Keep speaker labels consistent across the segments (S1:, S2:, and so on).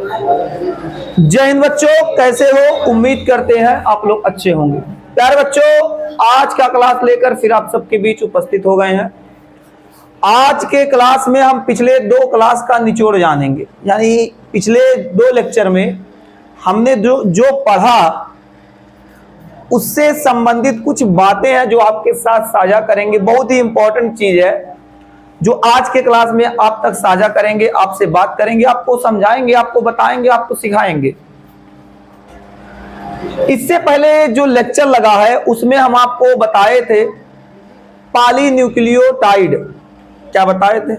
S1: जय हिंद बच्चों, कैसे हो? उम्मीद करते हैं आप लोग अच्छे होंगे। प्यारे बच्चों, आज का क्लास लेकर फिर आप सबके बीच उपस्थित हो गए हैं। आज के क्लास में हम पिछले 2 क्लास का निचोड़ जानेंगे, यानी पिछले 2 लेक्चर में हमने जो पढ़ा उससे संबंधित कुछ बातें हैं जो आपके साथ साझा करेंगे। बहुत ही इंपॉर्टेंट चीज है जो आज के क्लास में आप तक साझा करेंगे, आपसे बात करेंगे, आपको समझाएंगे, आपको बताएंगे, आपको सिखाएंगे। इससे पहले जो लेक्चर लगा है उसमें हम आपको बताए थे पॉलीन्यूक्लियोटाइड। क्या बताए थे?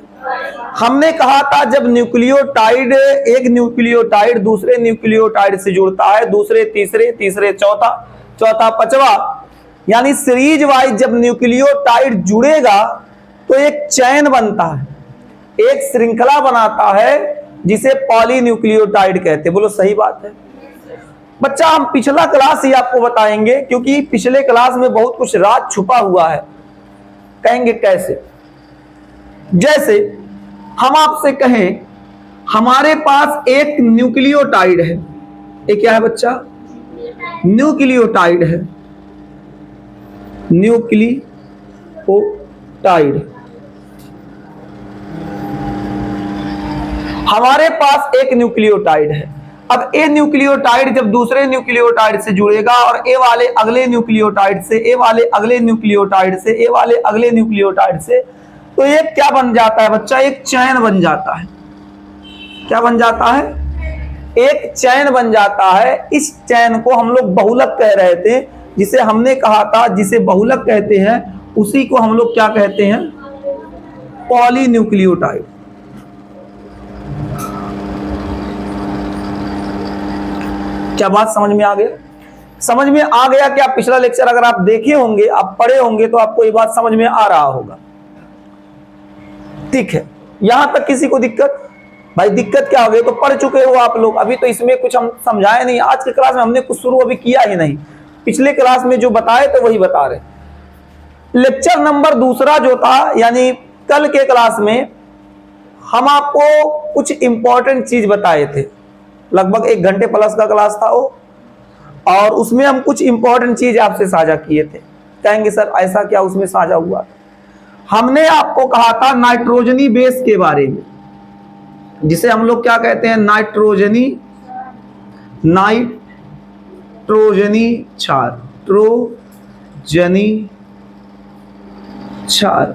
S1: हमने कहा था जब न्यूक्लियोटाइड, एक न्यूक्लियोटाइड दूसरे न्यूक्लियोटाइड से जुड़ता है, दूसरे तीसरे, तीसरे चौथा, चौथा पांचवा, यानी सीरीज वाइज जब न्यूक्लियोटाइड जुड़ेगा तो एक चैन बनता है, एक श्रृंखला बनाता है जिसे पॉलीन्यूक्लियोटाइड कहते हैं। बोलो सही बात है बच्चा? हम पिछला क्लास ही आपको बताएंगे क्योंकि पिछले क्लास में बहुत कुछ राज छुपा हुआ है। कहेंगे कैसे? जैसे हम आपसे कहें हमारे पास एक न्यूक्लियोटाइड है। ये क्या है बच्चा? न्यूक्लियोटाइड है, न्यूक्लियोटाइड। हमारे पास एक न्यूक्लियोटाइड है। अब ए न्यूक्लियोटाइड जब दूसरे न्यूक्लियोटाइड से जुड़ेगा और ए वाले अगले न्यूक्लियोटाइड से, ए वाले अगले न्यूक्लियोटाइड से, ए वाले अगले न्यूक्लियोटाइड से, तो ये क्या बन जाता है बच्चा? एक चैन बन जाता है। क्या बन जाता है? एक चैन बन जाता है। इस चैन को हम लोग बहुलक कह रहे थे, जिसे हमने कहा था जिसे बहुलक कहते हैं उसी को हम लोग क्या कहते हैं? पॉलीन्यूक्लियोटाइड। क्या बात समझ में आ गया? समझ में आ गया क्या? पिछला लेक्चर अगर आप देखे होंगे, आप पढ़े होंगे तो आपको ये बात समझ में आ रहा होगा। ठीक है, यहां तक किसी को दिक्कत? भाई दिक्कत क्या हो गई? तो पढ़ चुके हो आप लोग, अभी तो इसमें कुछ हम समझाए नहीं। आज के क्लास में हमने कुछ शुरू अभी किया ही नहीं, पिछले क्लास में जो बताए तो वही बता रहे। लेक्चर नंबर दूसरा जो था, यानी कल के क्लास में हम आपको कुछ इंपॉर्टेंट चीज बताए थे। लगभग 1 घंटे प्लस का क्लास था वो, और उसमें हम कुछ इंपॉर्टेंट चीज आपसे साझा किए थे। कहेंगे सर ऐसा क्या उसमें साझा हुआ? हमने आपको कहा था नाइट्रोजनी बेस के बारे में, जिसे हम लोग क्या कहते हैं? नाइट्रोजनी क्षार, ट्रोजनी क्षार,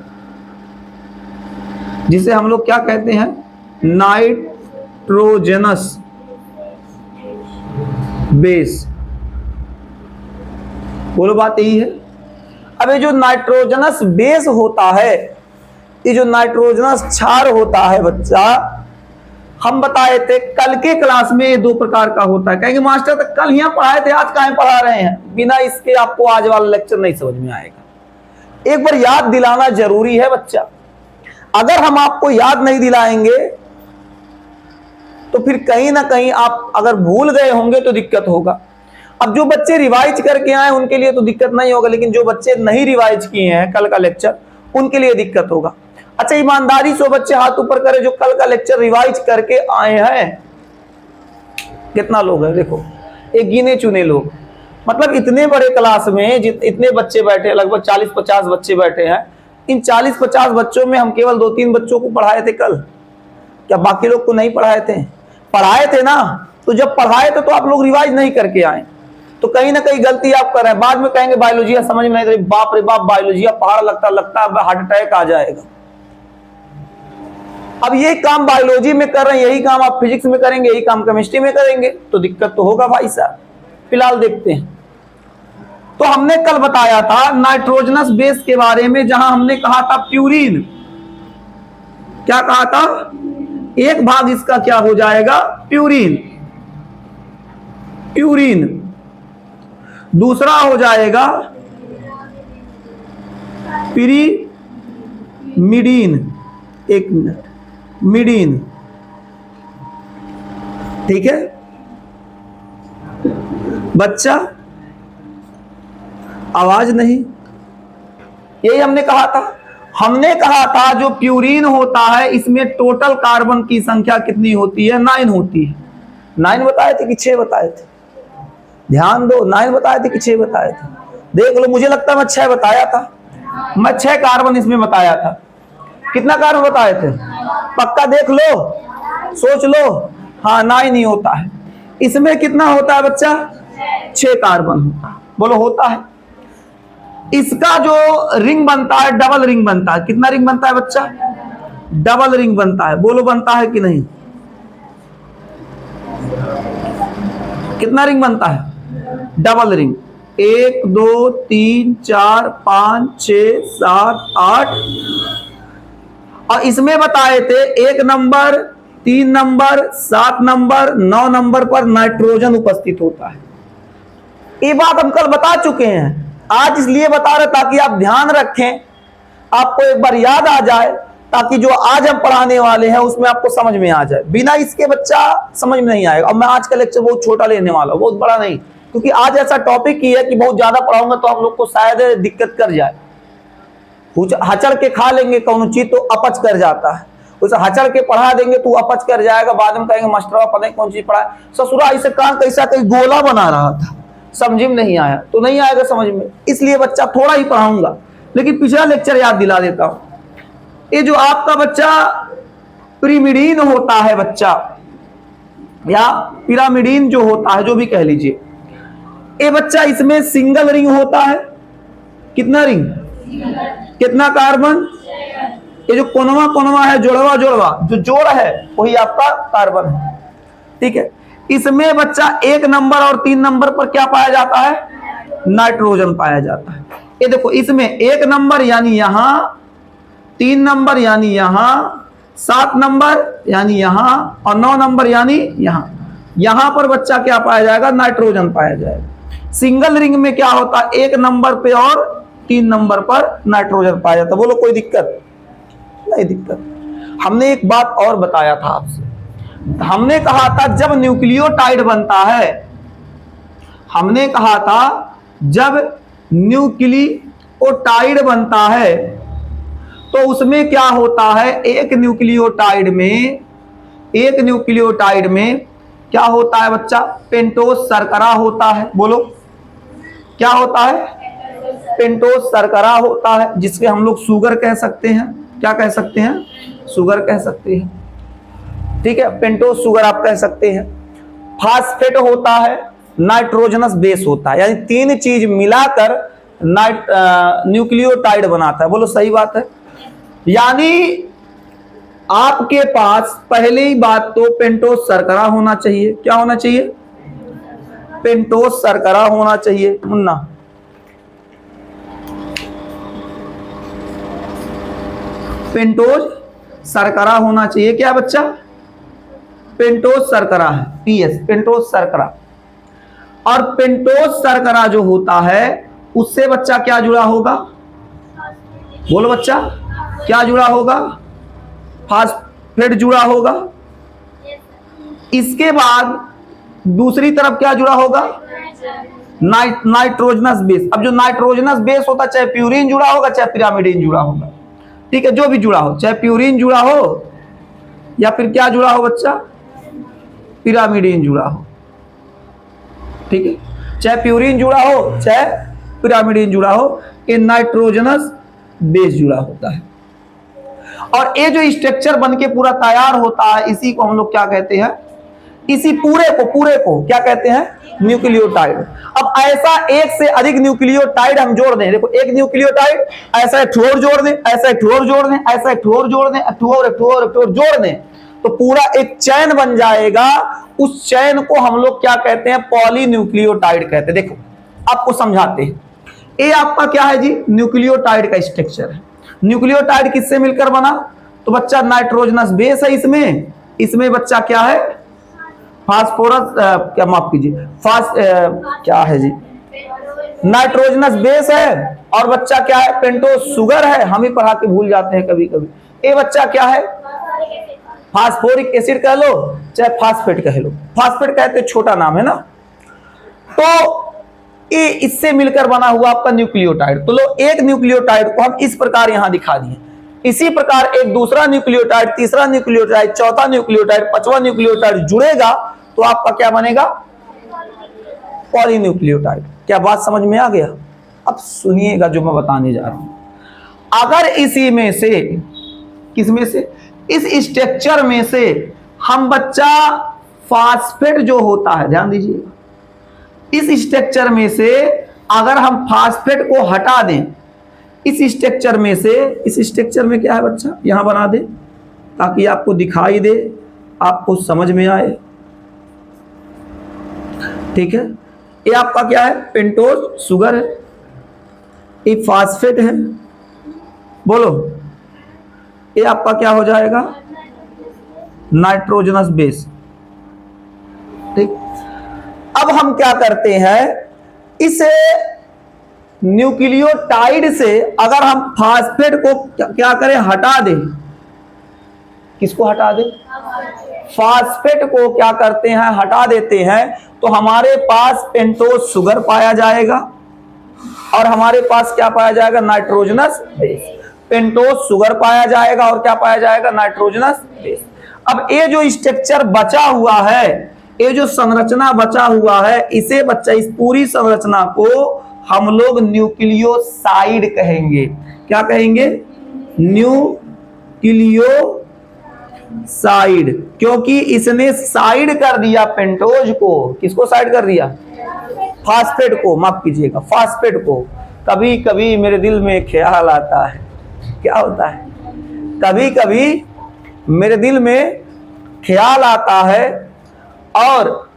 S1: जिसे हम लोग क्या कहते हैं? Nitrogenous base. बोलो बात यही है। अब ये जो नाइट्रोजनस बेस होता है, ये जो नाइट्रोजनस क्षार होता है बच्चा, हम बताए थे कल के क्लास में ये 2 प्रकार का होता है। कहेंगे मास्टर तो कल यहाँ पढ़ाए थे, आज कहाँ पढ़ा रहे हैं? बिना इसके आपको आज वाला लेक्चर नहीं समझ में आएगा। एक बार याद दिलाना जरूरी है बच्चा। अगर हम आपको याद नहीं दिलाएंगे तो फिर कहीं ना कहीं आप अगर भूल गए होंगे तो दिक्कत होगा। अब जो बच्चे रिवाइज करके आए उनके लिए तो दिक्कत नहीं होगा, लेकिन जो बच्चे नहीं रिवाइज किए हैं कल का लेक्चर, उनके लिए दिक्कत होगा। अच्छा, ईमानदारी से बच्चे हाथ ऊपर करें जो कल का लेक्चर रिवाइज करके आए हैं। कितना लोग हैं? देखो, एक गिने चुने लोग। मतलब इतने बड़े क्लास में इतने बच्चे बैठे, लगभग 40-50 बच्चे बैठे हैं। इन 40-50 बच्चों में हम केवल 2-3 बच्चों को पढ़ाए थे कल। क्या बाकी लोग को नहीं पढ़ाए थे? पढ़ाए थे ना। तो जब पढ़ाए थे तो आप लोग रिवाइज नहीं करके आए, तो कहीं ना कहीं गलती आप कर रहे हैं। बाद में कहेंगे बायोलॉजी समझ में नहीं, बाप रे बाप बायोलॉजी पहाड़ लगता हार्ट अटैक आ जाएगा। अब ये काम बायोलॉजी में कर रहे हैं, यही काम आप फिजिक्स में करेंगे, यही काम केमिस्ट्री में करेंगे, तो दिक्कत तो होगा भाई साहब। फिलहाल देखते हैं। तो हमने कल बताया था नाइट्रोजनस बेस के बारे में, जहां हमने कहा था प्यूरिन। क्या कहा था? एक भाग इसका क्या हो जाएगा? प्यूरिन। प्यूरिन दूसरा हो जाएगा पिरीमिडीन। एक मिनट, मिडीन। ठीक है बच्चा? आवाज नहीं? यही हमने कहा था। हमने कहा था जो प्यूरिन होता है इसमें टोटल कार्बन की संख्या कितनी होती है? 9 होती है। 9 बताए थे कि 6 बताए थे? ध्यान दो, 9 बताए थे कि 6 बताए थे? देख लो, मुझे लगता है मैं 6 बताया था। मैं 6 कार्बन इसमें बताया था। कितना कार्बन बताए थे? पक्का देख लो, सोच लो। हाँ, 9 ही होता है। इसमें कितना होता है बच्चा? 6 कार्बन होता है। बोलो होता है। इसका जो रिंग बनता है डबल रिंग बनता है। कितना रिंग बनता है बच्चा? डबल रिंग बनता है। बोलो बनता है कि नहीं? कितना रिंग बनता है? Double ring. 1 2 3 4 5 6 7 8। और इसमें बताए थे 1 नंबर, 3 नंबर, 7 नंबर, 9 नंबर पर नाइट्रोजन उपस्थित होता है। ये बात हम कल बता चुके हैं। आज इसलिए बता रहे ताकि आप ध्यान रखें, आपको एक बार याद आ जाए, ताकि जो आज हम पढ़ाने वाले हैं उसमें आपको समझ में आ जाए। बिना इसके बच्चा समझ में नहीं आएगा। और मैं आज का लेक्चर बहुत छोटा लेने वाला हूं, बहुत बड़ा नहीं, क्योंकि आज ऐसा टॉपिक ही है कि बहुत ज्यादा पढ़ाऊंगा तो आप लोग को शायद दिक्कत कर जाए। हचड़ के खा लेंगे कौन चीज तो अपच कर जाता है। उसे हचड़ के पढ़ा देंगे तो अपच कर जाएगा। बाद में कहेंगे मास्टर पता नहीं कौन चीज पढ़ा, ससुरा इसे कहां कैसा कहीं गोला बना रहा था, समझ में नहीं आया, तो नहीं आएगा समझ में। इसलिए बच्चा थोड़ा ही पढ़ाऊंगा, लेकिन पिछला लेक्चर याद दिला देता हूं। ये जो आपका बच्चा पिरिमिडीन होता है बच्चा, या पिरामिडीन जो होता है, जो भी कह लीजिए, ये बच्चा इसमें सिंगल रिंग होता है। कितना रिंग? कितना कार्बन? ये जो कोनवा कोनवा है, जोड़वा जोड़वा, जो जोड़ है वही आपका कार्बन है। ठीक है। इसमें बच्चा 1 नंबर और 3 नंबर पर क्या पाया जाता है? नाइट्रोजन पाया जाता है। ये देखो, इसमें 1 नंबर यानी यहां, 3 नंबर यानी यहां, 7 नंबर यानी यहां, और 9 नंबर यानी यहां। यहां पर बच्चा क्या पाया जाएगा? नाइट्रोजन पाया जाएगा। सिंगल रिंग में क्या होता है? 1 नंबर पे और 3 नंबर पर नाइट्रोजन पाया जाता है। बोलो कोई दिक्कत? नहीं दिक्कत। हमने एक बात और बताया था आपसे। हमने कहा था जब न्यूक्लियोटाइड बनता है, हमने कहा था जब न्यूक्लियोटाइड बनता है तो उसमें क्या होता है? एक न्यूक्लियोटाइड में क्या होता है बच्चा? पेंटोस शर्करा होता है। बोलो क्या होता है? पेंटोस शर्करा होता है, जिसके हम लोग शुगर कह सकते हैं। क्या कह सकते हैं? शुगर कह सकते हैं। ठीक है, पेंटोस शुगर आप कह सकते हैं। फास्फेट होता है, नाइट्रोजनस बेस होता है, यानी 3 चीज मिलाकर न्यूक्लियोटाइड बनाता है। बोलो सही बात है। यानी आपके पास पहली बात तो पेंटोस शर्करा होना चाहिए। क्या होना चाहिए? पेंटोस शर्करा होना चाहिए। मुन्ना, पेंटोस शर्करा होना चाहिए। क्या बच्चा? पेंटोस शर्करा है, पीएस, पेंटोस शर्करा। और पेंटोस शर्करा जो होता है उससे बच्चा क्या जुड़ा होगा? बोलो बच्चा, क्या जुड़ा होगा? फास्फेट जुड़ा होगा। इसके बाद दूसरी तरफ क्या जुड़ा होगा? Nitrogenous base. अब जो नाइट्रोजनस बेस होता है, चाहे प्यूरिन जुड़ा होगा चाहे पिरामिडीन जुड़ा होगा। ठीक है, जो भी जुड़ा हो, चाहे प्यूरिन जुड़ा हो या फिर क्या जुड़ा हो बच्चा? पिरामिडीन जुड़ा हो। ठीक है, चाहे प्यूरिन जुड़ा हो चाहे पिरामिडीन जुड़ा हो, ये नाइट्रोजनस बेस जुड़ा होता है। और ये जो स्ट्रक्चर बनके पूरा तैयार होता है, इसी को हम लोग क्या कहते हैं? इसी पूरे को क्या कहते हैं? न्यूक्लियोटाइड। अब ऐसा एक से अधिक न्यूक्लियोटाइड हम जोड़ दें, देखो एक न्यूक्लियोटाइड, ऐसा एक और जोड़ दें, ऐसा एक और जोड़ दें, ऐसा एक और जोड़ दें, एक और जोड़ दें, तो पूरा एक चैन बन जाएगा। उस चैन को हम लोग क्या कहते हैं? पॉलीन्यूक्लियोटाइड कहते हैं। देखो आपको समझाते हैं। ये आपका क्या है जी? न्यूक्लियोटाइड का स्ट्रक्चर है। न्यूक्लियोटाइड किससे मिलकर बना? तो बच्चा नाइट्रोजनस बेस है इसमें बच्चा क्या है? फास्फोरस, क्या माफ कीजिए, क्या है जी? नाइट्रोजनस बेस है। और बच्चा क्या है? पेंटोस शुगर है। हम ही पढ़ा के भूल जाते हैं कभी कभी। ये बच्चा क्या है? फास्फोरिक एसिड कह लो चाहे फास्फेट कह लो। फास्फेट कहते छोटा नाम है ना। तो ये इससे मिलकर बना हुआ आपका न्यूक्लियोटाइड। तो लो, एक न्यूक्लियोटाइड को हम इस प्रकार यहां दिखा दिए। इसी प्रकार एक दूसरा न्यूक्लियोटाइड, तीसरा न्यूक्लियोटाइड, चौथा न्यूक्लियोटाइड, 5वां न्यूक्लियोटाइड जुड़ेगा तो आपका क्या बनेगा? पॉलीन्यूक्लियोटाइड। क्या बात समझ में आ गया? अब सुनिएगा जो मैं बताने जा रहा हूं। अगर इसी में से, किसमें से, इस स्ट्रक्चर में से हम बच्चा फास्फेट जो होता है, ध्यान दीजिएगा, इस स्ट्रक्चर में से अगर हम फास्फेट को हटा दें, इस स्ट्रक्चर में से, इस स्ट्रक्चर में क्या है बच्चा, यहां बना दे ताकि आपको दिखाई दे, आपको समझ में आए। ठीक है, ये आपका क्या है? पेंटोज शुगर है, ये फास्फेट है, बोलो, ये आपका क्या हो जाएगा? Nitrogenous base. ठीक, अब हम क्या करते हैं, इस न्यूक्लियोटाइड से अगर हम फास्फेट को क्या करें? हटा दें। किसको हटा दें? फास्फेट को क्या करते हैं? हटा देते हैं, तो हमारे पास पेंटोज शुगर पाया जाएगा और हमारे पास क्या पाया जाएगा? Nitrogenous base. पेंटोज शुगर पाया जाएगा और क्या पाया जाएगा? Nitrogenous base. अब ये जो स्ट्रक्चर बचा हुआ है, ये जो संरचना बचा हुआ है, इसे बच्चा, इस पूरी संरचना को हम लोग न्यूक्लियोसाइड कहेंगे। क्या कहेंगे? न्यूक्लियोसाइड, क्योंकि इसने साइड कर दिया पेंटोज को। किसको साइड कर दिया? फास्फेट को, माफ कीजिएगा, फास्फेट को। कभी कभी मेरे दिल में ख्याल आता है, क्या होता है? कभी कभी मेरे दिल में ख्याल आता है और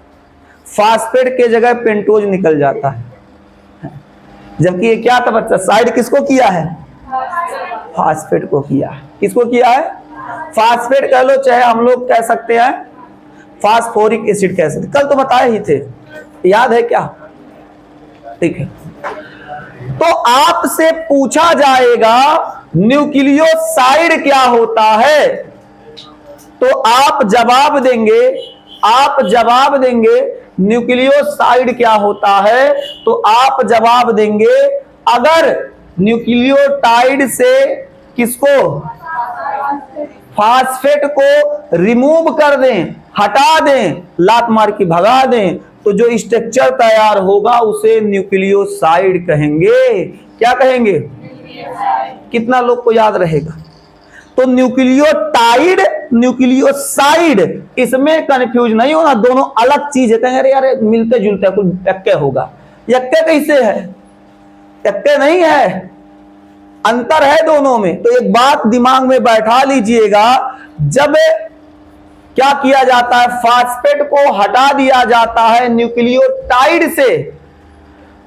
S1: फास्फेट के जगह पेंटोज निकल जाता है, जबकि ये क्या था बच्चा? साइड किसको किया है? फास्फेट को किया है। किसको किया है? फास्फेट कह लो, चाहे हम लोग कह सकते हैं फास्फोरिक एसिड कह सकते, कल तो बताए ही थे, याद है क्या? ठीक है, तो आपसे पूछा जाएगा न्यूक्लियोसाइड क्या होता है, तो आप जवाब देंगे न्यूक्लियोसाइड क्या होता है, तो आप जवाब देंगे अगर न्यूक्लियोटाइड से किसको? फास्फेट को रिमूव कर दें, हटा दें, लात मार के भगा दें, तो जो स्ट्रक्चर तैयार होगा उसे न्यूक्लियोसाइड कहेंगे। क्या कहेंगे? कितना लोग को याद रहेगा? तो न्यूक्लियोटाइड, न्यूक्लियोसाइड, इसमें कंफ्यूज नहीं होना, दोनों अलग चीज है। कहेंगे अरे यार मिलते जुलते कुछ यक्के होगा, यक्के कैसे है? यक्के नहीं है, अंतर है दोनों में। तो एक बात दिमाग में बैठा लीजिएगा, जब क्या किया जाता है? फास्फेट को हटा दिया जाता है न्यूक्लियोटाइड से,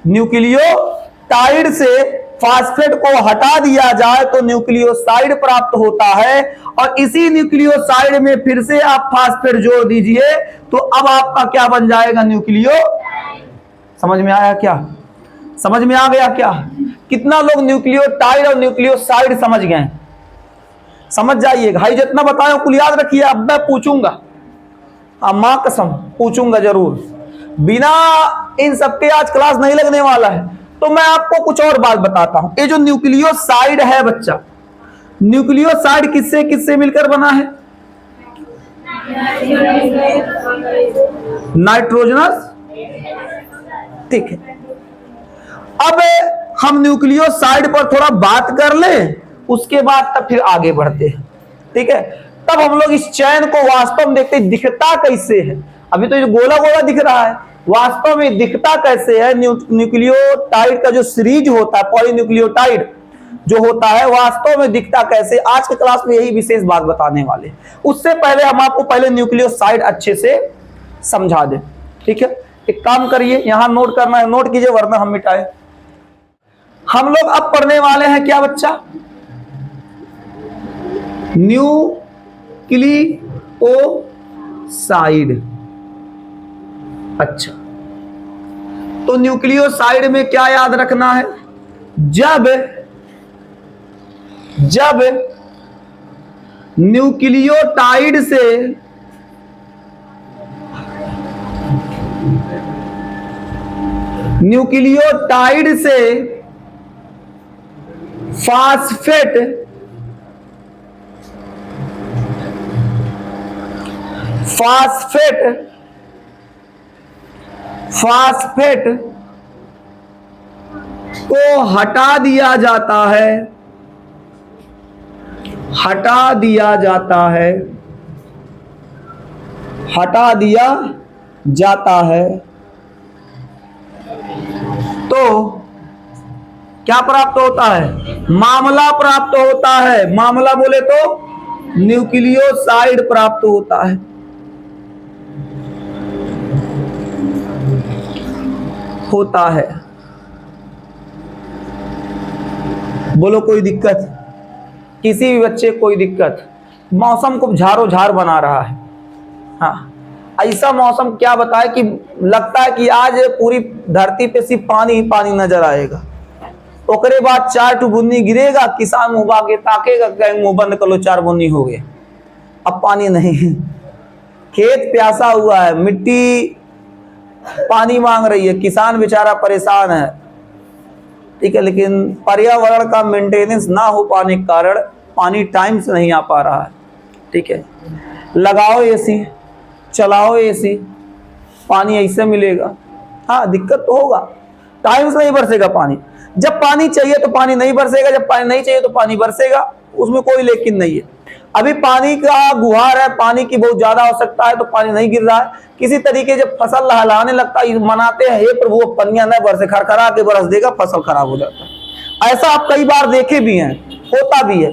S1: न्यूक्लियोटाइड से फास्फेट को हटा दिया जाए तो न्यूक्लियोसाइड प्राप्त होता है, और इसी न्यूक्लियोसाइड में फिर से आप फास्फेट जोड़ दीजिए तो अब आपका क्या बन जाएगा? न्यूक्लियो। समझ में आया क्या? समझ में आ गया क्या? कितना लोग न्यूक्लियोटाइड और न्यूक्लियोसाइड समझ गए? समझ जाइएगा भाई, जितना बताया कुल याद रखिए। अब मैं पूछूंगा, मां कसम पूछूंगा जरूर, बिना इन सबके आज क्लास नहीं लगने वाला है। तो मैं आपको कुछ और बात बताता हूं। ये जो न्यूक्लियोसाइड है बच्चा, न्यूक्लियोसाइड किससे किससे मिलकर बना है? नाइट्रोजनस। ठीक है, अब हम न्यूक्लियोसाइड पर थोड़ा बात कर लें, उसके बाद तब फिर आगे बढ़ते हैं। ठीक है, तब हम लोग इस चैन को वास्तव में देखते हैं दिखता कैसे है। अभी तो ये गोला गोला दिख रहा है, वास्तव में दिखता कैसे है? न्यूक्लियोटाइड का जो सीरीज होता है, पॉलीन्यूक्लियोटाइड जो होता है, वास्तव में दिखता कैसे, आज के क्लास में यही विशेष बात बताने वाले। उससे पहले हम आपको पहले न्यूक्लियोसाइड अच्छे से समझा दें। ठीक है, एक काम करिए, यहां नोट करना है, नोट कीजिए वरना हम मिटाए। हम लोग अब पढ़ने वाले हैं क्या बच्चा? न्यूक्लियोसाइड। अच्छा, तो न्यूक्लियोसाइड में क्या याद रखना है? जब न्यूक्लियोटाइड से फास्फेट फास्फेट को हटा दिया जाता है, हटा दिया जाता है, हटा दिया जाता है, तो क्या प्राप्त होता है? मामला प्राप्त होता है। मामला बोले तो न्यूक्लियोसाइड प्राप्त होता है। होता है। बोलो कोई दिक्कत? किसी भी बच्चे कोई दिक्कत? मौसम को झारो झार बना रहा है। हाँ, ऐसा मौसम क्या बताए कि लगता है कि आज पूरी धरती पे सिर्फ पानी ही पानी नजर आएगा। ओकरे बाद 4 टू बुन्नी गिरेगा, किसान मुंह बाके ताकेगा, कहेंगे मुंह बंद कर लो 4 बुन्नी हो गए। अब पानी नहीं है, खेत प्यासा हुआ है, मिट्टी पानी मांग रही है, किसान बेचारा परेशान है। ठीक है, लेकिन पर्यावरण का मेंटेनेंस ना हो पाने के कारण पानी टाइम से नहीं आ पा रहा है। ठीक है, लगाओ एसी, चलाओ एसी, पानी ऐसे मिलेगा। हाँ, दिक्कत तो होगा, टाइम से नहीं बरसेगा पानी। जब पानी चाहिए तो पानी नहीं बरसेगा, जब पानी नहीं चाहिए तो पानी बरसेगा, उसमें कोई लेकिन नहीं है। अभी पानी का गुहार है, पानी की बहुत ज्यादा आवश्यकता है तो पानी नहीं गिर रहा है। किसी तरीके जब फसल लहलहाने लगता है, मनाते हैं हे प्रभु पनिया न बरसे, खरखरा के बरस देगा, फसल खराब हो जाता है। ऐसा आप कई बार देखे भी हैं, होता भी है।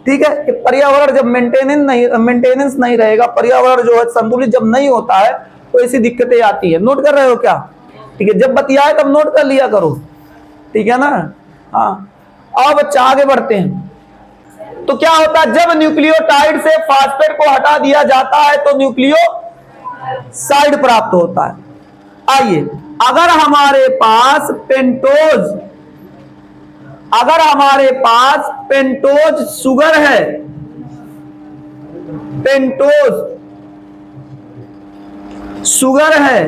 S1: ठीक है, कि पर्यावरण जब मेंटेनेंस नहीं रहेगा, पर्यावरण जो है संतुलित जब नहीं होता है तो ऐसी दिक्कतें आती है। नोट कर रहे हो क्या? ठीक है, जब बतियाए तब नोट कर लिया करो। ठीक है ना? हाँ, आओ बच्चा आगे बढ़ते हैं। तो क्या होता है, जब न्यूक्लियोटाइड से फास्फेट को हटा दिया जाता है तो न्यूक्लियोसाइड प्राप्त होता है। आइए, अगर हमारे पास पेंटोज शुगर है, पेंटोज शुगर है,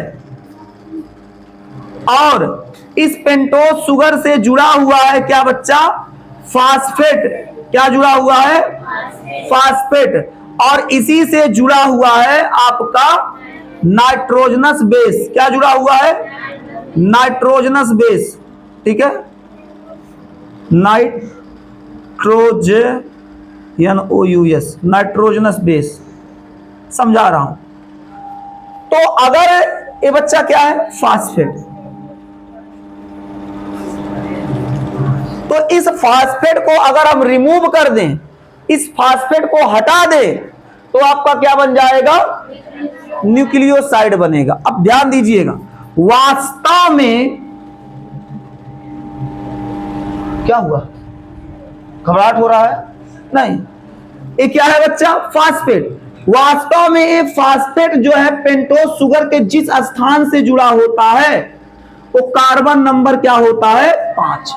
S1: और इस पेंटोज शुगर से जुड़ा हुआ है क्या बच्चा? फास्फेट। क्या जुड़ा हुआ है? फास्फेट। और इसी से जुड़ा हुआ है आपका नाइट्रोजनस बेस। क्या जुड़ा हुआ है? Nitrogenous base. ठीक है, NOUS, नाइट्रोजनस बेस। समझा रहा हूं। तो अगर ये बच्चा क्या है? फास्फेट। तो इस फास्फेट को अगर हम रिमूव कर दें, इस फास्फेट को हटा दें, तो आपका क्या बन जाएगा? न्यूक्लियोसाइड बनेगा। अब ध्यान दीजिएगा, वास्तव में क्या हुआ? घबराहट हो रहा है? नहीं, ये क्या है बच्चा? फास्फेट। वास्तव में ये फास्फेट जो है पेंटोज शुगर के जिस स्थान से जुड़ा होता है वो कार्बन नंबर क्या होता है? 5।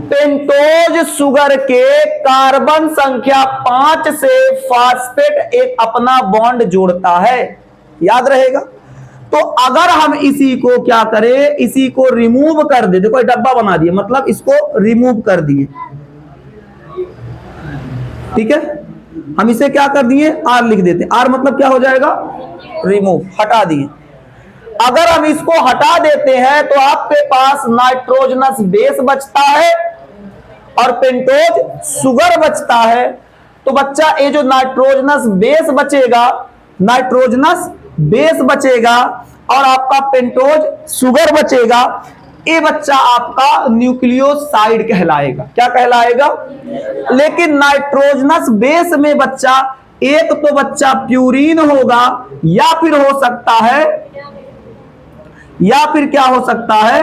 S1: पेंटोज शुगर के कार्बन संख्या 5 से फास्फेट एक अपना बॉन्ड जोड़ता है। याद रहेगा। तो अगर हम इसी को क्या करें, इसी को रिमूव कर दे, देखो डब्बा बना दिए, मतलब इसको रिमूव कर दिए। ठीक है, हम इसे क्या कर दिए? आर लिख देते। आर मतलब क्या हो जाएगा? रिमूव, हटा दिए। अगर हम इसको हटा देते हैं तो आपके पास नाइट्रोजनस बेस बचता है और पेंटोज शुगर बचता है। तो बच्चा ये जो नाइट्रोजनस बेस बचेगा और आपका पेंटोज शुगर बचेगा, ये बच्चा आपका न्यूक्लियोसाइड कहलाएगा। क्या कहलाएगा? लेकिन नाइट्रोजनस बेस में बच्चा एक तो बच्चा प्यूरीन होगा, या फिर हो सकता है, या फिर क्या हो सकता है?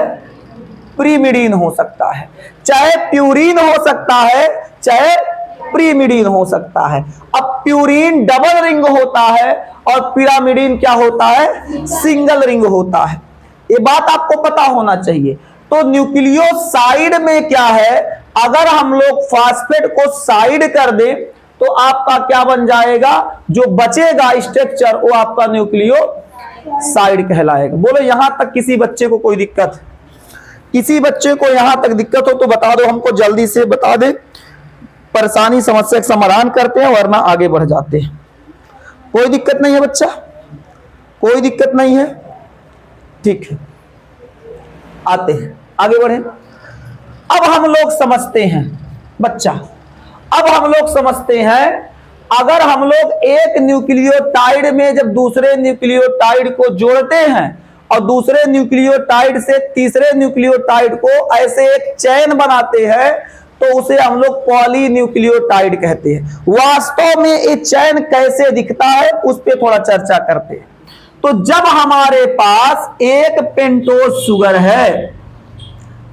S1: प्रीमिडीन हो सकता है। चाहे प्यूरीन हो सकता है, चाहे प्रीमिडीन हो सकता है। अब प्यूरीन डबल रिंग होता है और पिरामिडीन क्या होता है? सिंगल रिंग होता है। ये बात आपको पता होना चाहिए। तो न्यूक्लियोसाइड में क्या है, अगर हम लोग फास्फेट को साइड कर दें तो आपका क्या बन जाएगा? जो बचेगा स्ट्रक्चर वो आपका न्यूक्लियोसाइड कहलाएगा। बोलो यहां तक किसी बच्चे को कोई दिक्कत? किसी बच्चे को यहां तक दिक्कत हो तो बता दो, हमको जल्दी से बता दे, परेशानी समस्या का समाधान करते हैं, वरना आगे बढ़ जाते हैं। कोई दिक्कत नहीं है बच्चा? कोई दिक्कत नहीं है? ठीक है, आते हैं आगे बढ़े। अब हम लोग समझते हैं बच्चा, अब हम लोग समझते हैं, अगर हम लोग एक न्यूक्लियोटाइड में जब दूसरे न्यूक्लियोटाइड को जोड़ते हैं और दूसरे न्यूक्लियोटाइड से तीसरे न्यूक्लियोटाइड को ऐसे एक चेन बनाते हैं तो उसे हम लोग पॉलीन्यूक्लियोटाइड कहते हैं। वास्तव में ये चेन कैसे दिखता है उस पर थोड़ा चर्चा करते हैं। तो जब हमारे पास एक पेंटोज शुगर है,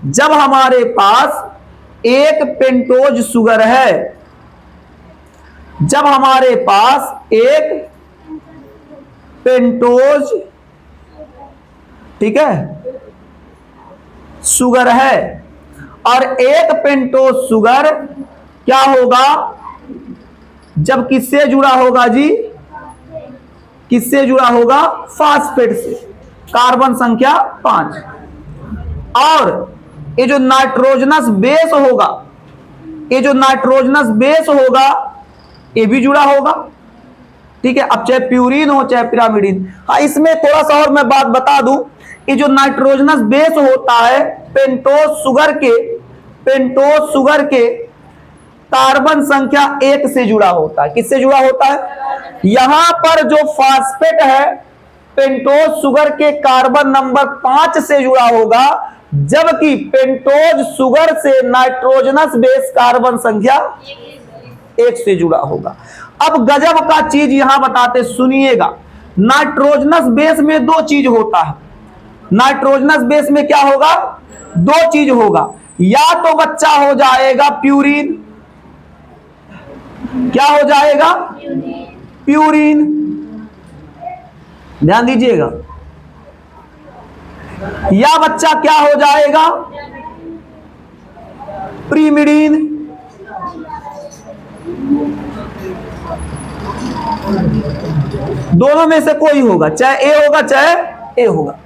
S1: जब हमारे पास एक पेंटोज शुगर है, जब हमारे पास एक पेंटोज, ठीक है, शुगर है और एक पेंटोज शुगर क्या होगा जब किससे जुड़ा होगा जी, किससे जुड़ा होगा, फास्फेट से, कार्बन संख्या 5। और ये जो नाइट्रोजनस बेस होगा, ये जो नाइट्रोजनस बेस होगा ये भी जुड़ा होगा, ठीक है। अब चाहे प्यूरिन हो चाहे पिरामिडिन। हाँ, इसमें थोड़ा सा और मैं बात बता दूं, ये जो नाइट्रोजनस बेस होता है पेंटोज शुगर के, पेंटोज शुगर के कार्बन संख्या 1 से जुड़ा होता है। किससे जुड़ा होता है, यहां पर जो फास्फेट है पेंटोज शुगर के कार्बन नंबर 5 से जुड़ा होगा, जबकि पेंटोज शुगर से नाइट्रोजनस बेस कार्बन संख्या 1 से जुड़ा होगा। अब गजब का चीज यहां बताते, सुनिएगा। नाइट्रोजनस बेस में 2 चीज होता है। नाइट्रोजनस बेस में क्या होगा, 2 चीज होगा, या तो बच्चा हो जाएगा प्यूरिन, क्या हो जाएगा, प्यूरिन, ध्यान दीजिएगा, या बच्चा क्या हो जाएगा, प्रीमिडीन, दोनों में से कोई होगा, चाहे ए होगा चाहे ए होगा।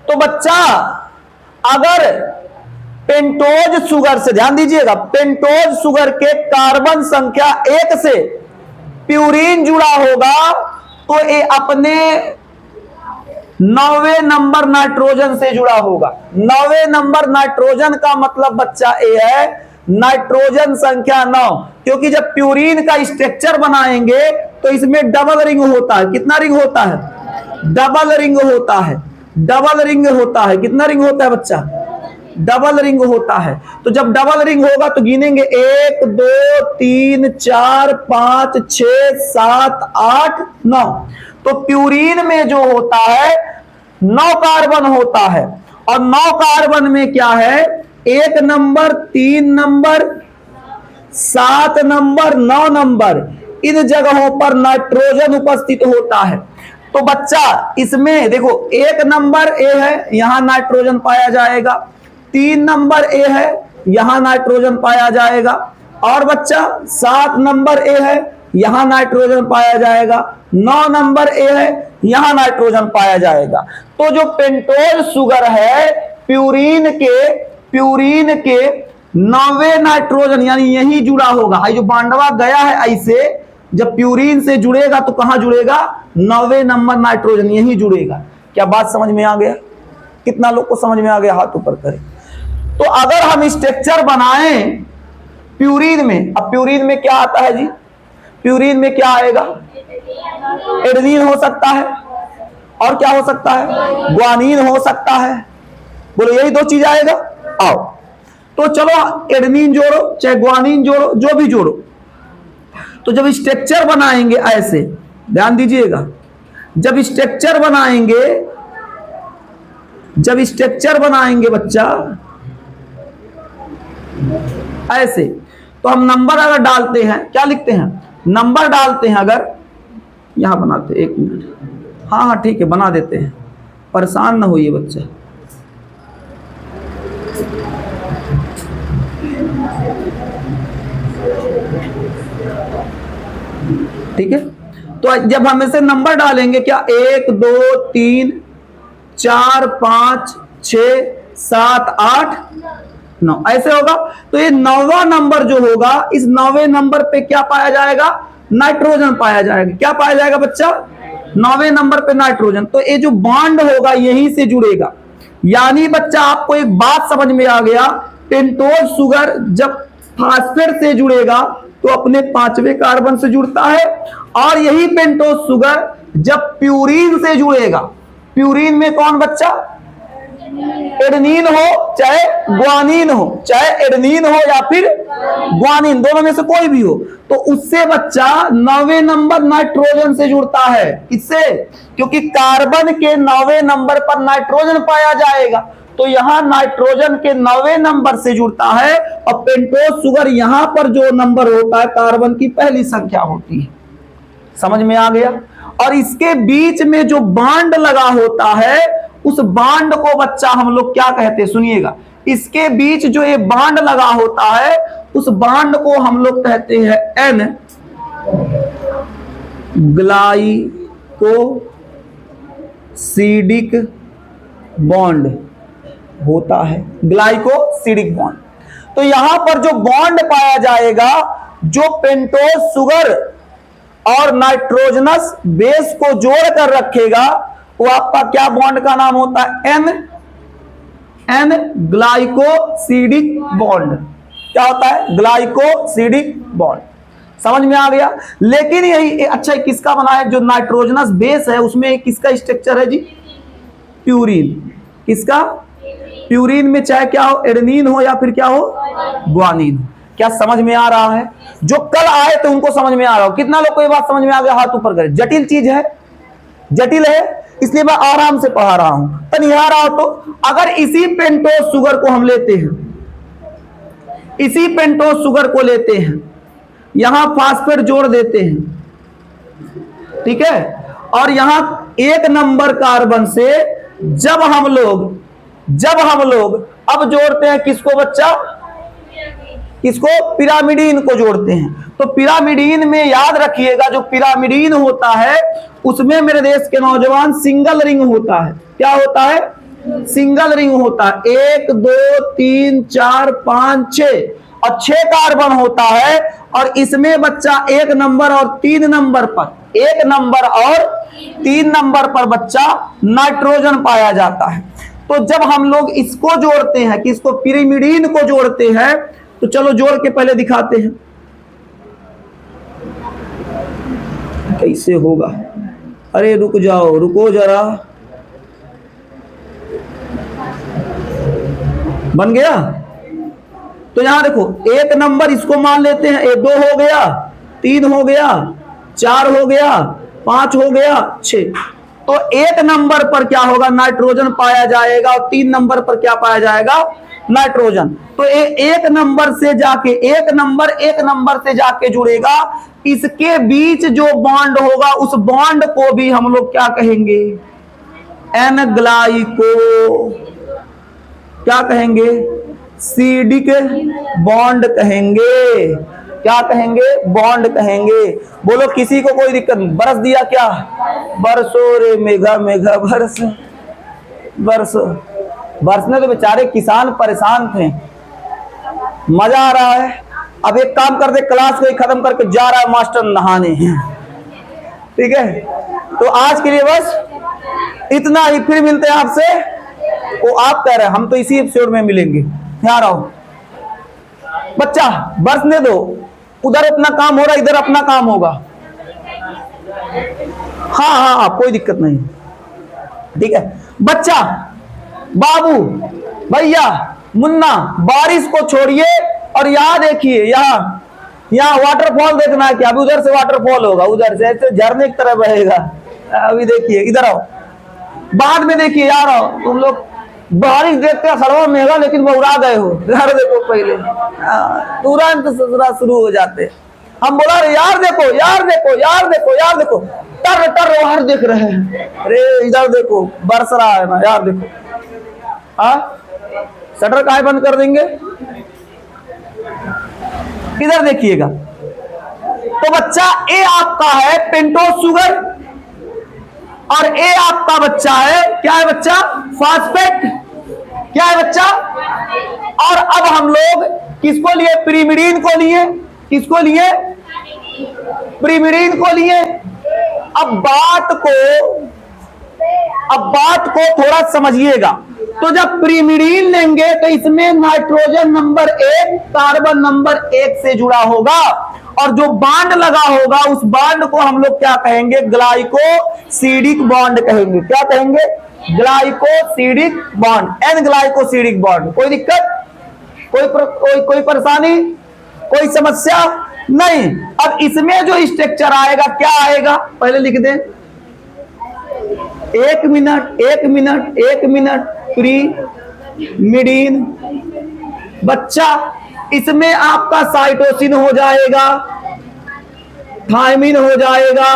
S1: तो बच्चा अगर पेंटोज शुगर से, ध्यान दीजिएगा, पेंटोज शुगर के कार्बन संख्या 1 से प्यूरिन जुड़ा होगा तो ये अपने 9वें नंबर नाइट्रोजन से जुड़ा होगा। 9वें नंबर नाइट्रोजन का मतलब बच्चा ये है नाइट्रोजन संख्या 9, क्योंकि जब प्यूरिन का स्ट्रक्चर बनाएंगे तो इसमें डबल रिंग होता है। कितना रिंग होता है, डबल रिंग होता है, डबल रिंग होता है। कितना रिंग होता है बच्चा, डबल रिंग होता है। तो जब डबल रिंग होगा तो गिनेंगे 1 2 3 4 5 6 7 8 9। तो प्यूरिन में जो होता है 9 कार्बन होता है, और 9 कार्बन में क्या है, 1 नंबर 3 नंबर 7 नंबर 9 नंबर, इन जगहों पर नाइट्रोजन उपस्थित होता है। तो बच्चा इसमें देखो 1 नंबर ए है, यहां नाइट्रोजन पाया जाएगा, 3 नंबर ए है, यहां नाइट्रोजन पाया जाएगा, और बच्चा 7 नंबर ए है, यहां नाइट्रोजन पाया जाएगा, 9 नंबर ए है, यहां नाइट्रोजन पाया जाएगा। तो जो पेंटोज शुगर है प्यूरिन के 9वें नाइट्रोजन यानी यही जुड़ा होगा। जो बांडवा गया है ऐसे, जब प्यूरिन से जुड़ेगा तो कहां जुड़ेगा, 9वें नंबर नाइट्रोजन यही जुड़ेगा। क्या बात समझ में आ गया, कितना लोग को समझ में आ गया, हाथ ऊपर करें। तो अगर हम स्ट्रक्चर बनाएं प्यूरिन में, अब प्यूरिन में क्या आता है जी, प्यूरिन में क्या आएगा, एडेनिन हो सकता है, और क्या हो सकता है, ग्वानिन हो सकता है, बोलो यही 2 चीज आएगा। आओ तो चलो एडेनिन जोड़ो चाहे ग्वानिन जोड़ो, जो भी जोड़ो। तो जब स्ट्रक्चर बनाएंगे ऐसे, ध्यान दीजिएगा, जब स्ट्रक्चर बनाएंगे बच्चा ऐसे, तो हम नंबर अगर डालते हैं, क्या लिखते हैं, नंबर डालते हैं। अगर यहां बनाते, 1 मिनट, हाँ ठीक है बना देते हैं, परेशान ना होइए बच्चा। ठीक है, तो जब हम इसे नंबर डालेंगे, क्या 1 2 3 4 5 6 7 8 9 ऐसे होगा। तो ये 9वां नंबर जो होगा, इस 9वें नंबर पे क्या पाया जाएगा, नाइट्रोजन पाया जाएगा। क्या पाया जाएगा बच्चा, 9वें नंबर पे नाइट्रोजन, तो ये जो बॉन्ड होगा यहीं से जुड़ेगा। यानी बच्चा आपको एक बात समझ में आ गया, पेंटोज शुगर जब फास्फेट से जुड़ेगा तो अपने 5वें कार्बन से जुड़ता है, और यही पेंटोज शुगर जब प्यूरीन से जुड़ेगा, प्यूरीन में कौन बच्चा, एडेनिन हो चाहे ग्वानिन हो, चाहे एडेनिन हो या फिर ग्वानिन, दोनों में से कोई भी हो, तो उससे बच्चा 9वें नंबर नाइट्रोजन से जुड़ता है। इससे, क्योंकि कार्बन के 9वें नंबर पर नाइट्रोजन पाया जाएगा, तो यहां नाइट्रोजन के 9वें नंबर से जुड़ता है, और पेंटोज शुगर यहां पर जो नंबर होता है कार्बन की पहली संख्या होती है। समझ में आ गया। और इसके बीच में जो बांड लगा होता है, उस बांड को बच्चा हम लोग क्या कहते हैं, सुनिएगा, इसके बीच जो ये बांड लगा होता है, उस बांड को हम लोग कहते हैं एन ग्लाइकोसिडिक बॉन्ड होता है, ग्लाइकोसिडिक बॉन्ड। तो यहां पर जो बॉन्ड पाया जाएगा, जो पेंटोज शुगर और नाइट्रोजनस बेस को जोड़कर रखेगा, वो आपका क्या बॉन्ड का नाम होता है, एन ग्लाइकोसिडिक बॉन्ड। क्या होता है, ग्लाइकोसिडिक बॉन्ड। समझ में आ गया। लेकिन यही अच्छा किसका बना है, जो नाइट्रोजनस बेस है उसमें किसका स्ट्रक्चर है जी, प्यूरीन। किसका, प्यूरीन में चाहे क्या हो, एडेनिन हो या फिर क्या हो, ग्वानिन। क्या समझ में आ रहा है। जो कल आए तो उनको समझ में आ रहा हो। कितना लोग को ये बात समझ में आ गया, हाथ ऊपर करें। जटिल चीज है, जटिल है, इसलिए मैं आराम से पढ़ा रहा हूं। तो नहीं आ रहा हो तो अगर इसी पेंटोज शुगर को हम लेते हैं, इसी पेंटोज शुगर को लेते हैं, यहां फास्फेट जोड़ देते हैं, ठीक है, और यहां 1 नंबर कार्बन से जब हम लोग अब जोड़ते हैं किसको बच्चा, किसको, पिरामिडीन को जोड़ते हैं। तो पिरामिडीन में याद रखिएगा, जो पिरामिडीन होता है उसमें मेरे देश के नौजवान सिंगल रिंग होता है। क्या होता है, सिंगल रिंग होता है। 1 2 3 4 5 6 और 6 कार्बन होता है। और इसमें बच्चा 1 नंबर और 3 नंबर पर, 1 नंबर और 3 नंबर पर बच्चा नाइट्रोजन पाया जाता है। तो जब हम लोग इसको जोड़ते हैं, किसको, पिरिमिडीन को जोड़ते हैं, तो चलो जोड़ के पहले दिखाते हैं कैसे होगा। अरे रुक जाओ, रुको जरा, बन गया। तो यहां देखो, 1 नंबर इसको मान लेते हैं, 2 हो गया, 3 हो गया, 4 हो गया, 5 हो गया, 6। तो 1 नंबर पर क्या होगा, नाइट्रोजन पाया जाएगा, और 3 नंबर पर क्या पाया जाएगा, नाइट्रोजन। तो 1 नंबर से जाके 1 नंबर से जाके जुड़ेगा। इसके बीच जो बॉन्ड होगा, उस बॉन्ड को भी हम लोग क्या कहेंगे, एन ग्लाइको, क्या कहेंगे, सीडिक बॉन्ड कहेंगे। क्या कहेंगे, बॉन्ड कहेंगे। बोलो किसी को कोई दिक्कत नहीं। बरस दिया क्या, बरसो रे मेघा मेघा बरस, बरसो। बरसने तो बेचारे किसान परेशान थे, मजा आ रहा है। अब एक काम करते, क्लास को खत्म करके जा रहा है मास्टर नहाने, ठीक है। तो आज के लिए बस इतना ही, फिर मिलते हैं आपसे। वो आप कह रहे हैं, हम तो इसी एपिसोड में मिलेंगे। यहाँ रहो बच्चा, बरसने दो, उधर अपना काम हो रहा, इधर अपना काम होगा। हाँ हाँ हाँ, कोई दिक्कत नहीं, ठीक है। बच्चा, बाबू, भैया, मुन्ना, बारिश को छोड़िए और यहाँ देखिए, यहाँ वाटरफॉल देखना है क्या, अभी उधर से वाटरफॉल होगा, उधर से ऐसे झरने की तरह बहेगा। अभी देखिए, इधर आओ, बाद में देखिए यार, आओ तुम लोग। बारिश देखते हैं सरवा मेघा, लेकिन बहुरा गए हो। यार देखो पहले तुरंत ससुरा शुरू हो जाते। हम बोला यार देखो, यार देखो, यार देखो, यार देखो, टर टर बाहर देख रहे हैं। अरे इधर देखो, बरस रहा है ना, यार देखो। शटर काहे बंद कर देंगे, इधर देखिएगा। तो बच्चा ए आपका है पेंटोज शुगर, और ए आपका बच्चा है, क्या है बच्चा, फास्फेट। क्या है बच्चा, और अब हम लोग किसको लिए, पिरिमिडीन को लिए, किसको लिए, पिरिमिडीन को लिए। अब बात को थोड़ा समझिएगा। तो जब प्रीमिडीन लेंगे तो इसमें नाइट्रोजन नंबर 1 कार्बन नंबर 1 से जुड़ा होगा, और जो बांड लगा होगा उस बांड को हम लोग क्या कहेंगे? ग्लाइकोसिडिक बॉन्ड कहेंगे। क्या कहेंगे? Glycosidic bond, N glycosidic bond. कोई दिक्कत? कोई परेशानी? कोई समस्या नहीं। अब इसमें जो स्ट्रक्चर आएगा क्या आएगा? पहले लिख दें। एक मिनट प्रीमिडीन बच्चा, इसमें आपका साइटोसिन हो जाएगा, थायमिन हो जाएगा,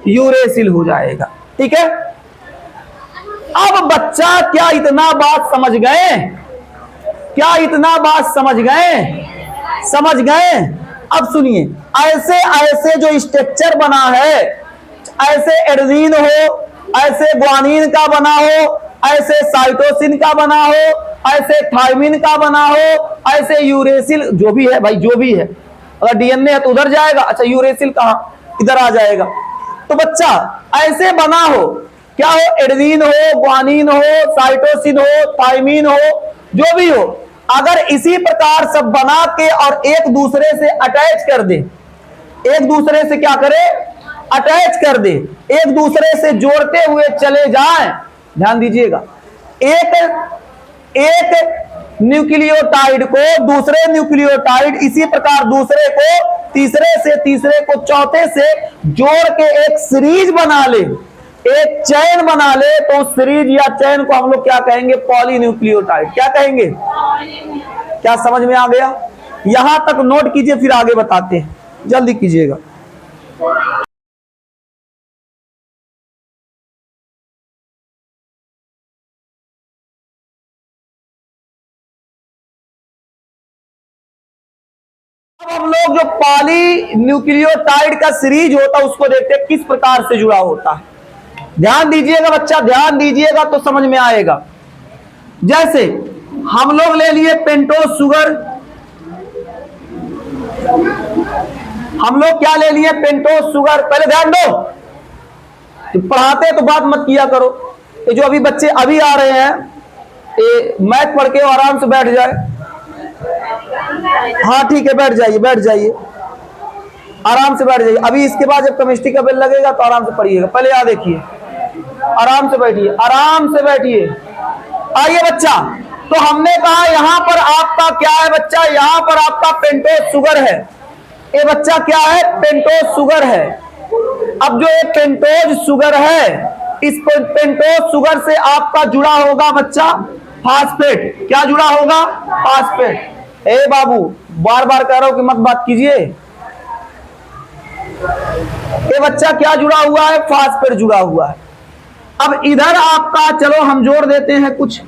S1: यूरेसिल हो जाएगा। ठीक है। अब बच्चा क्या इतना बात समझ गए? क्या इतना बात समझ गए? समझ गए। अब सुनिए, ऐसे ऐसे जो स्ट्रक्चर बना है, ऐसे एडेनिन हो, ऐसे ग्वानिन का बना हो, ऐसे साइटोसिन का बना हो, ऐसे थायमिन का बना हो, ऐसे यूरेसिल, जो भी है भाई, जो भी है। अगर डीएनए है तो उधर जाएगा। अच्छा, यूरेसिल कहां? इधर आ जाएगा। तो बच्चा ऐसे बना हो, क्या हो? एडेनिन हो, ग्वानिन हो, साइटोसिन हो, थायमिन हो, जो भी हो, अगर इसी प्रकार सब बना के और एक दूसरे से अटैच कर दे, एक दूसरे से क्या करे? अटैच कर दे, एक दूसरे से जोड़ते हुए चले जाएं। ध्यान दीजिएगा, एक न्यूक्लियोटाइड को दूसरे न्यूक्लियोटाइड, इसी प्रकार दूसरे को तीसरे से, तीसरे को चौथे से जोड़ के एक सीरीज बना ले, एक चैन बना ले, तो उस सीरीज या चैन को हम लोग क्या कहेंगे? पॉलीन्यूक्लियोटाइड। क्या कहेंगे? क्या समझ में आ गया? यहां तक नोट कीजिए, फिर आगे बताते हैं। जल्दी कीजिएगा। अब हम लोग जो पॉलीन्यूक्लियोटाइड का सीरीज होता है उसको देखते हैं किस प्रकार से जुड़ा होता है। ध्यान दीजिएगा बच्चा, ध्यान दीजिएगा तो समझ में आएगा। जैसे हम लोग ले लिए पेंटोज शुगर, हम लोग क्या ले लिए? Pentose sugar. पहले ध्यान दो, पढ़ाते हैं तो बात मत किया करो। ये जो अभी बच्चे अभी आ रहे हैं, ये मैथ पढ़ के आराम से बैठ जाए। हाँ ठीक है, बैठ जाइए, बैठ जाइए, आराम से बैठ जाइए। अभी इसके बाद जब केमिस्ट्री का बेल लगेगा तो आराम से पढ़िएगा। पहले यहाँ देखिए, आराम से बैठिए, आराम से बैठिए। आइए बच्चा, तो हमने कहा यहां पर आपका क्या है बच्चा? यहां पर आपका पेंटोज शुगर है। ये बच्चा क्या है? पेंटोज शुगर है। अब जो ये पेंटोज शुगर है, इस पेंटोज शुगर से आपका जुड़ा होगा बच्चा फास्फेट। क्या जुड़ा होगा? फास्फेट। ए बाबू, बार बार कह रहा हूं कि मत बात कीजिए। ये बच्चा क्या जुड़ा हुआ है? फास्फेट जुड़ा हुआ है। अब इधर आपका, चलो हम जोड़ देते हैं, कुछ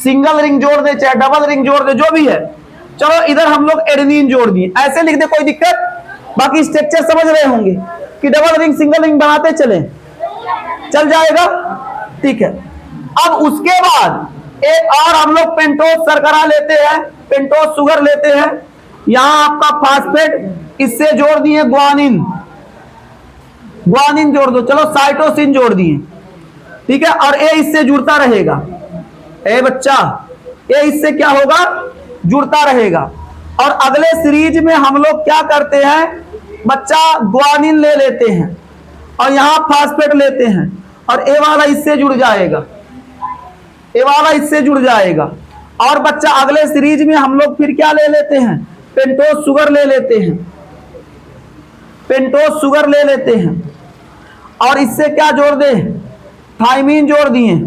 S1: सिंगल रिंग जोड़ दे चाहे डबल रिंग जोड़ दे, जो भी है। चलो इधर हम लोग एडेनिन जोड़ दिए, ऐसे लिख दे, कोई दिक्कत? बाकी स्ट्रक्चर समझ रहे होंगे कि डबल रिंग सिंगल रिंग बनाते चले, चल जाएगा। ठीक है। अब उसके बाद एक और हम लोग पेंटोज शर्करा लेते हैं, पेंटोज शुगर लेते हैं। यहां आपका फास्फेट, इससे जोड़ दिए ग्वानिन, ग्वानिन जोड़ दो। चलो साइटोसिन जोड़ दिए, ठीक है। और ये इससे जुड़ता रहेगा। ए बच्चा, ये इससे क्या होगा? जुड़ता रहेगा। और अगले सीरीज में हम लोग क्या करते हैं बच्चा? ग्वानिन ले लेते हैं और यहां फास्फेट लेते हैं, और ए वाला इससे जुड़ जाएगा, ए वाला इससे जुड़ जाएगा। और बच्चा अगले सीरीज में हम लोग फिर क्या ले लेते हैं? पेंटोज शुगर ले लेते हैं, पेंटोज शुगर ले लेते हैं, और इससे क्या जोड़ दे? थायमीन जोड़ दिए,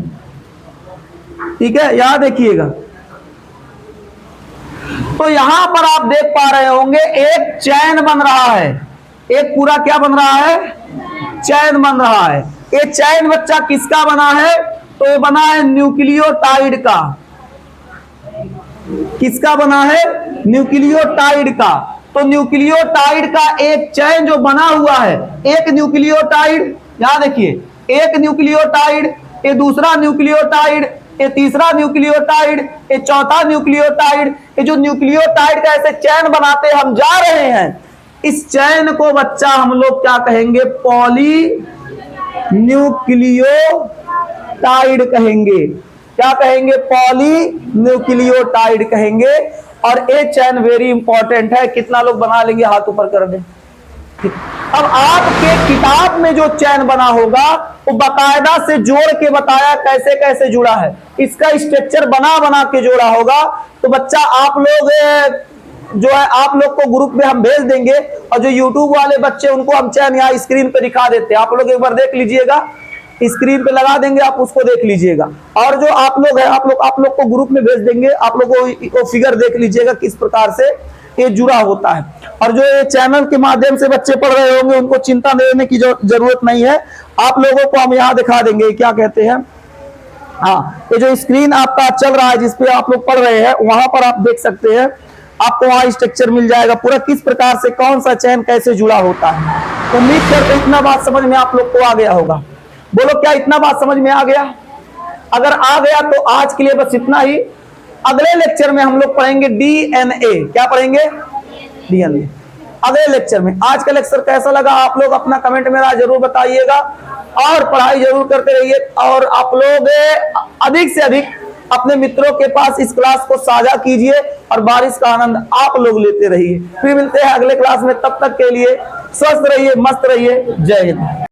S1: ठीक है। यहां देखिएगा, तो यहां पर आप देख पा रहे होंगे एक चैन बन रहा है, एक पूरा क्या बन रहा है? चैन बन रहा है। ये चैन बच्चा किसका बना है? तो ये बना है न्यूक्लियोटाइड का। किसका बना है? न्यूक्लियोटाइड का। तो न्यूक्लियोटाइड का एक चैन जो बना हुआ है, एक न्यूक्लियोटाइड, यहां देखिए, एक न्यूक्लियोटाइड, ये दूसरा न्यूक्लियोटाइड, ये तीसरा न्यूक्लियोटाइड, ये चौथा न्यूक्लियोटाइड। ये जो न्यूक्लियोटाइड का ऐसे चैन बनाते हम जा रहे हैं, इस चैन को बच्चा हम लोग क्या कहेंगे, पॉली न्यूक्लियोटाइड कहेंगे। क्या कहेंगे, पॉली न्यूक्लियोटाइड कहेंगे। और ये चैन वेरी इंपॉर्टेंट है। कितना लोग बना लेंगे, हाथ ऊपर कर दें। अब आपके किताब में जो चैन बना होगा वो बाकायदा से जोड़ के बताया कैसे कैसे जुड़ा है, इसका स्ट्रक्चर बना बना के जोड़ा होगा। तो बच्चा आप लोग जो है आप लोग को ग्रुप में हम भेज देंगे, और जो यूट्यूब वाले बच्चे उनको हम चैन यहाँ स्क्रीन पे दिखा देते हैं। आप लोग एक बार देख लीजिएगा, स्क्रीन पे लगा देंगे, आप उसको देख लीजिएगा। और जो आप लोग हैं आप लोग को ग्रुप में भेज देंगे, आप लोग को फिगर देख लीजिएगा किस प्रकार से ये जुड़ा होता है। और जो ये चैनल के माध्यम से बच्चे पढ़ रहे होंगे उनको चिंता लेने की जरूरत नहीं है। आप लोगों को हम यहाँ दिखा देंगे, क्या कहते हैं, हाँ, ये जो स्क्रीन आपका चल रहा है जिसपे आप लोग पढ़ रहे हैं, वहां पर आप देख सकते हैं, आपको वहां स्ट्रक्चर मिल जाएगा पूरा, किस प्रकार से कौन सा चैन कैसे जुड़ा होता है। उम्मीद करते इतना बात समझ में आप लोग को आ गया होगा। बोलो क्या इतना बात समझ में आ गया? अगर आ गया तो आज के लिए बस इतना ही। अगले लेक्चर में हम लोग पढ़ेंगे डीएनए। क्या पढ़ेंगे? डीएनए अगले लेक्चर में। आज का लेक्चर कैसा लगा आप लोग अपना कमेंट में जरूर बताइएगा, और पढ़ाई जरूर करते रहिए। और आप लोग अधिक से अधिक अपने मित्रों के पास इस क्लास को साझा कीजिए, और बारिश का आनंद आप लोग लेते रहिए। फिर मिलते हैं अगले क्लास में, तब तक के लिए स्वस्थ रहिए, मस्त रहिए। जय हिंद।